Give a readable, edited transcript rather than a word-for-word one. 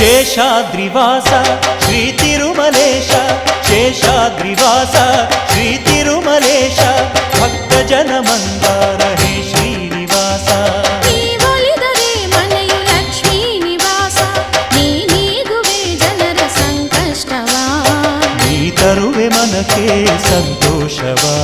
ಶೇಷಾದ್ರಿವಾಸ ಶ್ರೀ ತಿರುಮಲೇಶ ಶೇಷಾದ್ರಿವಾಸ ಶ್ರೀ ತಿರುಮಲೇಶ ಭಕ್ತ ಜನ ಮಂದಾರ ಹೇ ಶ್ರೀನಿವಾಸ ನೀವೊಲಿದರೆ ಮನೆಯು ಲಕ್ಷ್ಮೀ ನಿವಾಸ ನೀ ನೀಗುವೆ ಜನರ ಸಂಕಷ್ಟವ ನೀ ತರುವೆ ಮನಕ್ಕೆ ಸಂತೋಷವಾ